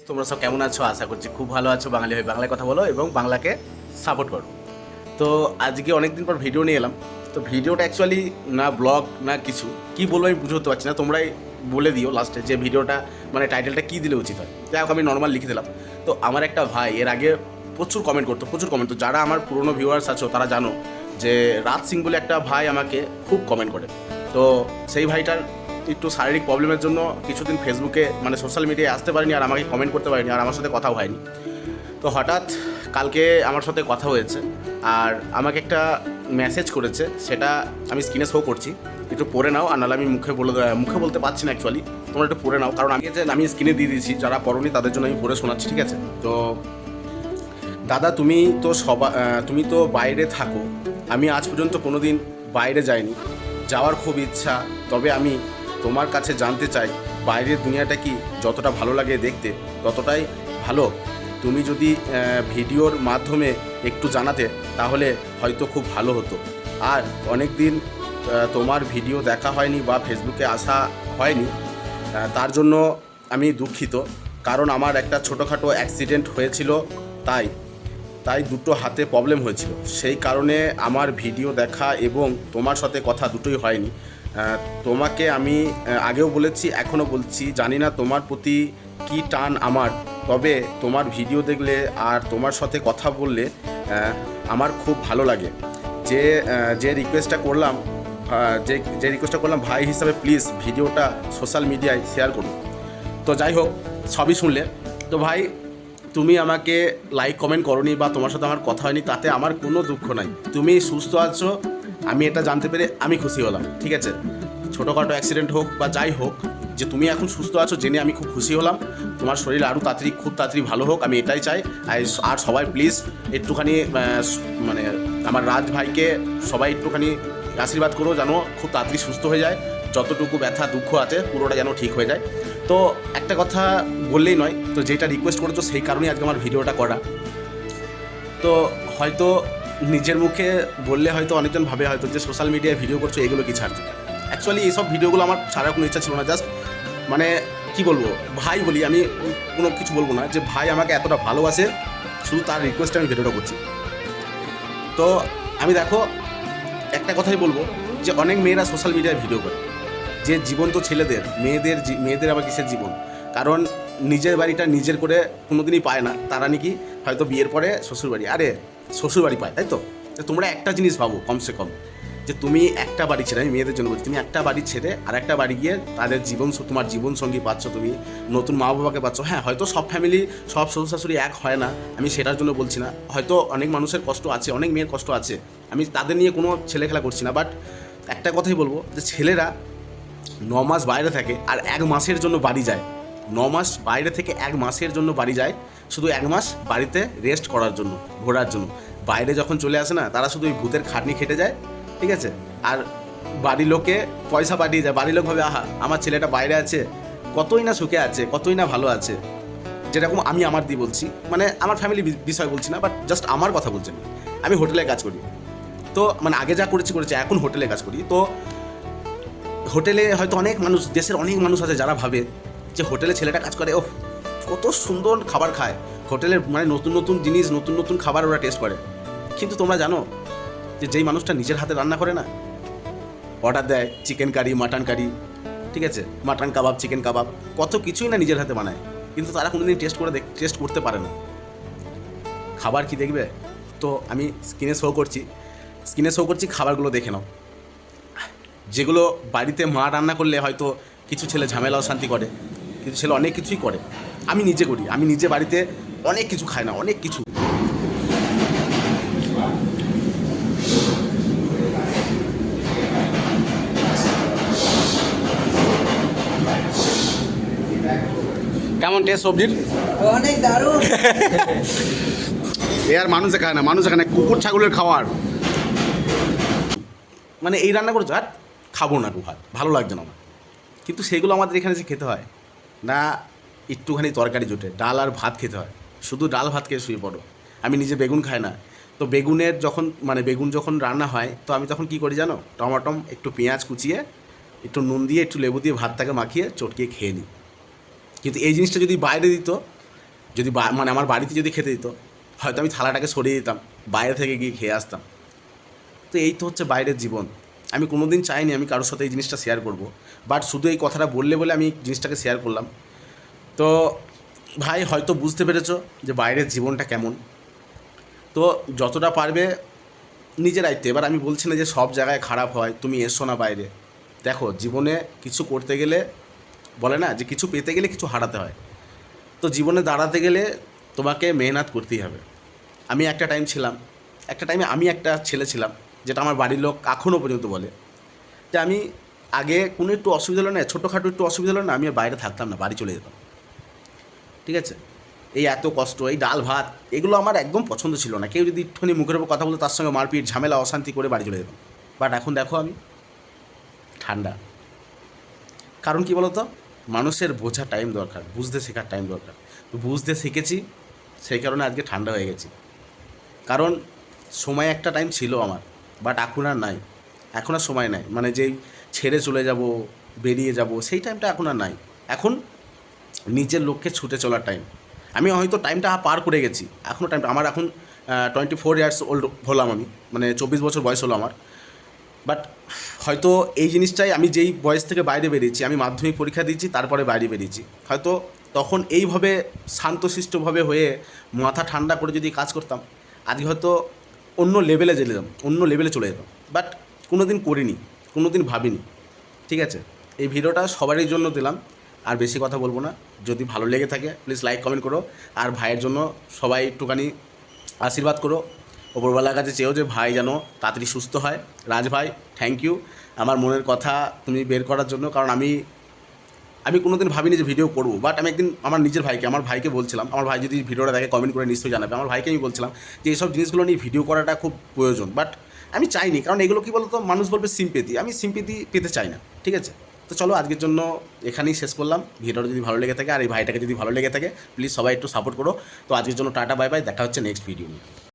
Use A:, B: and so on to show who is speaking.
A: তোমরা সব কেমন আছো? আশা করছি খুব ভালো আছো। বাঙালি হয়ে বাংলায় কথা বলো এবং বাংলাকে সাপোর্ট করো। তো আজকে অনেকদিন পর ভিডিও নিয়ে এলাম। তো ভিডিওটা অ্যাকচুয়ালি না ব্লগ না কিছু, কি বলবো আমি বুঝতে পারছি না। তোমরাই বলে দিও লাস্টে যে ভিডিওটা মানে টাইটেলটা কী দিলে উচিত হয়। যাই হোক, আমি নর্মাল লিখে দিলাম। তো আমার একটা ভাই এর আগে প্রচুর কমেন্ট করতো, প্রচুর কমেন্ট। তো যারা আমার পুরনো ভিউয়ার্স আছো তারা জানো যে রাজ সিং বলে একটা ভাই আমাকে খুব কমেন্ট করে। তো সেই ভাইটার একটু শারীরিক প্রবলেমের জন্য কিছুদিন ফেসবুকে মানে সোশ্যাল মিডিয়ায় আসতে পারিনি, আর আমাকে কমেন্ট করতে পারিনি, আর আমার সাথে কথাও হয়নি। তো হঠাৎ কালকে আমার সাথে কথা হয়েছে, আর আমাকে একটা মেসেজ করেছে, সেটা আমি স্ক্রিনে শো করছি, একটু পড়ে নাও। আর নাহলে আমি মুখে বলতে পারছি না অ্যাকচুয়ালি, তোমরা একটু পড়ে নাও, কারণ আমি স্ক্রিনে দিয়ে দিয়েছি, যারা পড়োনি তাদের জন্য আমি পড়ে শোনাচ্ছি, ঠিক আছে? তো দাদা, তুমি তো বাইরে থাকো, আমি আজ পর্যন্ত কোনো দিন বাইরে যাইনি, যাওয়ার খুব ইচ্ছা। তবে আমি তোমার কাছে জানতে চাই, বাইরের দুনিয়াটা কি যতটা ভালো লাগে দেখতে ততটাই ভালো? তুমি যদি ভিডিওর মাধ্যমে একটু জানাতে তাহলে হয়তো খুব ভালো হতো। আর অনেক দিন তোমার ভিডিও দেখা হয়নি বা ফেসবুকে আসা হয়নি, তার জন্য আমি দুঃখিত। কারণ আমার একটা ছোটোখাটো অ্যাক্সিডেন্ট হয়েছিল, তাই তাই দুটো হাতে প্রবলেম হয়েছিল, সেই কারণে আমার ভিডিও দেখা এবং তোমার সাথে কথা দুটোই হয়নি। তোমাকে আমি আগেও বলেছি, এখনও বলছি, জানি না তোমার প্রতি কী টান আমার, তবে তোমার ভিডিও দেখলে আর তোমার সাথে কথা বললে আমার খুব ভালো লাগে। যে রিকোয়েস্টটা করলাম যে রিকোয়েস্টটা করলাম ভাই হিসাবে, প্লিজ ভিডিওটা সোশ্যাল মিডিয়ায় শেয়ার করুন। তো যাই হোক, সবই শুনলে। তো ভাই, তুমি আমাকে লাইক কমেন্ট করোনি বা তোমার সাথে আমার কথা হয়নি, তাতে আমার কোনো দুঃখ নাই। তুমি সুস্থ আছো, আমি এটা জানতে পেরে আমি খুশি হলাম, ঠিক আছে? ছোটোখাটো অ্যাক্সিডেন্ট হোক বা যাই হোক, যে তুমি এখন সুস্থ আছো জেনে আমি খুব খুশি হলাম। তোমার শরীর আরও খুব তাড়াতাড়ি ভালো হোক, আমি এটাই চাই। আর সবাই প্লিজ একটুখানি মানে আমার রাজ ভাইকে সবাই একটুখানি আশীর্বাদ করো, যেন খুব তাড়াতাড়ি সুস্থ হয়ে যায়, যতটুকু ব্যথা দুঃখ আছে পুরোটা যেন ঠিক হয়ে যায়। তো একটা কথা বললেই নয়, তো যেটা রিকোয়েস্ট করেছো সেই কারণেই আজকে আমার ভিডিওটা করা। তো হয়তো নিজের মুখে বললে হয়তো অনেকজন ভাবে হয়তো যে সোশ্যাল মিডিয়ায় ভিডিও করছো, এগুলো কি ছাড়ছো। অ্যাকচুয়ালি এইসব ভিডিওগুলো আমার ছাড়ার কোনো ইচ্ছা ছিল না। জাস্ট মানে কি বলবো, ভাই বলি, আমি কোনো কিছু বলবো না, যে ভাই আমাকে এতটা ভালোবাসে, শুধু তার রিকোয়েস্টে আমি ভিডিওটা করছি। তো আমি দেখো একটা কথাই বলবো, যে অনেক মেয়েরা সোশ্যাল মিডিয়ায় ভিডিও করে, যে জীবন তো ছেলেদের, মেয়েদের আবার কিসের জীবন? কারণ নিজের বাড়িটা নিজের করে কোনোদিনই পায় না তারা, নাকি হয়তো বিয়ের পরে শ্বশুরবাড়ি, আরে শ্বশুরবাড়ি পায়, তাই তো? তোমরা একটা জিনিস ভাবো কমসে কম, যে তুমি একটা বাড়ি ছেড়ে, আমি মেয়েদের জন্য বলছি, তুমি একটা বাড়ি ছেড়ে আর একটা বাড়ি গিয়ে তাদের তোমার জীবনসঙ্গী পাচ্ছ, তুমি নতুন মা বাবাকে পাচ্ছ। হ্যাঁ, হয়তো সব ফ্যামিলি, সব শ্বশুর শাশুড়ি এক হয় না, আমি সেটার জন্য বলছি না। হয়তো অনেক মানুষের কষ্ট আছে, অনেক মেয়ের কষ্ট আছে, আমি তাদের নিয়ে কোনো ছেলে খেলা করছি না। বাট একটা কথাই বলবো, যে ছেলেরা 9 মাস বাইরে থাকে আর 1 মাসের জন্য বাড়ি যায়। 9 মাস বাইরে থেকে 1 মাসের জন্য বাড়ি যায়, শুধু 1 মাস বাড়িতে রেস্ট করার জন্য, ঘোরার জন্য। বাইরে যখন চলে আসে না, তারা শুধু ওই ভূতের খাটনি খেটে যায়, ঠিক আছে? আর বাড়ির লোকে পয়সা পাঠিয়ে যায়। বাড়ির লোক ভাবে, আহা, আমার ছেলেটা বাইরে আছে, কতই না সুখে আছে, কতই না ভালো আছে। যেরকম আমি আমার দিয়ে বলছি, মানে আমার ফ্যামিলি বিষয় বলছি না, বাট জাস্ট আমার কথা বলছি। আমি হোটেলে কাজ করি, তো মানে আগে যা করেছি, এখন হোটেলে কাজ করি। তো হোটেলে হয়তো অনেক মানুষ, দেশের অনেক মানুষ আছে যারা ভাবে যে হোটেলে ছেলেটা কাজ করে, ও কত সুন্দর খাবার খায়, হোটেলের মানে নতুন নতুন জিনিস, নতুন নতুন খাবার ওরা টেস্ট করে। কিন্তু তোমরা জানো যে যেই মানুষটা নিজের হাতে রান্না করে না, অর্ডার দেয় চিকেন কারি, মাটন কারি, ঠিক আছে, মাটন কাবাব, চিকেন কাবাব, কত কিছুই না নিজের হাতে বানায়, কিন্তু তারা কোনোদিন টেস্ট করতে পারে না। খাবার কি দেখবে? তো আমি স্ক্রিনে শো করছি, খাবারগুলো দেখে নাও। যেগুলো বাড়িতে মা রান্না করলে হয়তো কিছু ছেলে ঝামেলা অশান্তি করে, কিছু ছেলে অনেক কিছুই করে। আমি নিজে করি, আমি নিজে বাড়িতে অনেক কিছু খাই না, অনেক কিছু। কেমন টেস্ট সবজির?
B: অনেক দারুণ।
A: এ আর মানুষে খায় না, কুকুর ছাগলের খাওয়ার। মানে এই রান্না করেছো, আর খাবো না, ভালো লাগছে না আমার। কিন্তু সেগুলো আমাদের এখানে যে খেতে হয় না, একটুখানি তরকারি জোটে, ডাল আর ভাত খেতে হয়, শুধু ডাল ভাত খেয়ে শুয়ে পড়ো। আমি নিজে বেগুন খাই না, তো বেগুন যখন রান্না হয়, তো আমি তখন কী করি জানো, টমাটম একটু পেঁয়াজ কুচিয়ে, একটু নুন দিয়ে, একটু লেবু দিয়ে ভাতটাকে মাখিয়ে চটকিয়ে খেয়ে নিই। কিন্তু এই জিনিসটা যদি বাইরে দিত, যদি মানে আমার বাড়িতে যদি খেতে দিত, হয়তো আমি থালাটাকে সরিয়ে দিতাম, বাইরে থেকে গিয়ে খেয়ে আসতাম। তো এই তো হচ্ছে বাইরের জীবন। আমি কোনো দিন চাইনি আমি কারোর সাথে এই জিনিসটা শেয়ার করব, বাট শুধু এই কথাটা বললে বলে আমি জিনিসটাকে শেয়ার করলাম। তো ভাই হয়তো বুঝতে পেরেছো যে বাইরের জীবনটা কেমন। তো যতটা পারবে নিজের আয়ত্তে। এবার আমি বলছি না যে সব জায়গায় খারাপ হয়, তুমি এসো না বাইরে। দেখো জীবনে কিছু করতে গেলে বলে না যে কিছু পেতে গেলে কিছু হারাতে হয়। তো জীবনে দাঁড়াতে গেলে তোমাকে মেহনত করতেই হবে। আমি একটা টাইমে আমি একটা ছেলে ছিলাম, যেটা আমার বাড়ির লোক এখনও পর্যন্ত বলে যে আমি আগে কোনো একটু অসুবিধা হলো না, ছোটোখাটো একটু অসুবিধা হলো না, আমি আর বাইরে থাকতাম না, বাড়ি চলে যেতাম। ঠিক আছে, এই এত কষ্ট, এই ডাল ভাত, এগুলো আমার একদম পছন্দ ছিল না। কেউ যদি একটুখানি মুখের উপর কথা বলতো তার সঙ্গে মারপিট ঝামেলা অশান্তি করে বাড়ি চলে যেতাম। বাট এখন দেখো আমি ঠান্ডা। কারণ কি বলতো, মানুষের বোঝার টাইম দরকার, বুঝতে শেখার টাইম দরকার। তো বুঝতে শিখেছি, সেই কারণে আজকে ঠান্ডা হয়ে গেছি। কারণ সময় একটা টাইম ছিল আমার, বাট এখন আর নাই। এখন আর সময় নাই, মানে যেই ছেড়ে চলে যাব, বেরিয়ে যাব, সেই টাইমটা এখন আর নাই। এখন নিজের লক্ষ্যে ছুটে চলার টাইম। আমি হয়তো টাইমটা পার করে গেছি, এখনও টাইমটা আমার এখন 24 ইয়ার্স ওল্ড হলাম আমি, মানে 24 বছর বয়স হলো আমার। বাট হয়তো এই জিনিসটাই আমি যেই বয়স থেকে বাইরে বেরিয়েছি, আমি মাধ্যমিক পরীক্ষা দিয়েছি তারপরে বাইরে বেরিয়েছি, হয়তো তখন এইভাবে শান্তশিষ্টভাবে হয়ে মাথা ঠান্ডা করে যদি কাজ করতাম, আজকে হয়তো অন্য লেভেলে যেতাম, অন্য লেভেলে চলে যেতাম। বাট কোনো দিন করিনি, কোনো দিন ভাবিনি। ঠিক আছে, এই ভিডিওটা সবারই জন্য দিলাম, আর বেশি কথা বলবো না। যদি ভালো লেগে থাকে প্লিজ লাইক কমেন্ট করো, আর ভাইয়ের জন্য সবাই একটুখানি আশীর্বাদ করো। ওপরওয়ালার কাছে চেয়েও যে ভাই যেন তাড়াতাড়ি সুস্থ হয়। রাজ ভাই, থ্যাংক ইউ আমার মনের কথা তুমি বের করার জন্য। কারণ আমি কোনো দিন ভাবিনি যে ভিডিও করবো, বাট আমি একদিন আমার ভাইকে বলছিলাম, আমার ভাই যদি ভিডিওটা দেখে কমেন্ট করে নিশ্চয়ই জানাবে। আমার ভাইকে আমি বলছিলাম যে এইসব জিনিসগুলো নিয়ে ভিডিও করাটা খুব প্রয়োজন, বাট আমি চাইনি। কারণ এগুলো কী বলতো, মানুষ বলবে সিম্পেথি, আমি সিম্পেথি পেতে চাই না। ঠিক আছে, তো চলো আজকের জন্য এখানেই শেষ করলাম। ভিডিওটা যদি ভালো লেগে থাকে আর এই ভাইটাকে যদি ভালো লেগে থাকে প্লিজ সবাই একটু সাপোর্ট করো। তো আজকের জন্য টাটা, বাই বাই, দেখা হচ্ছে নেক্সট ভিডিও নিয়ে।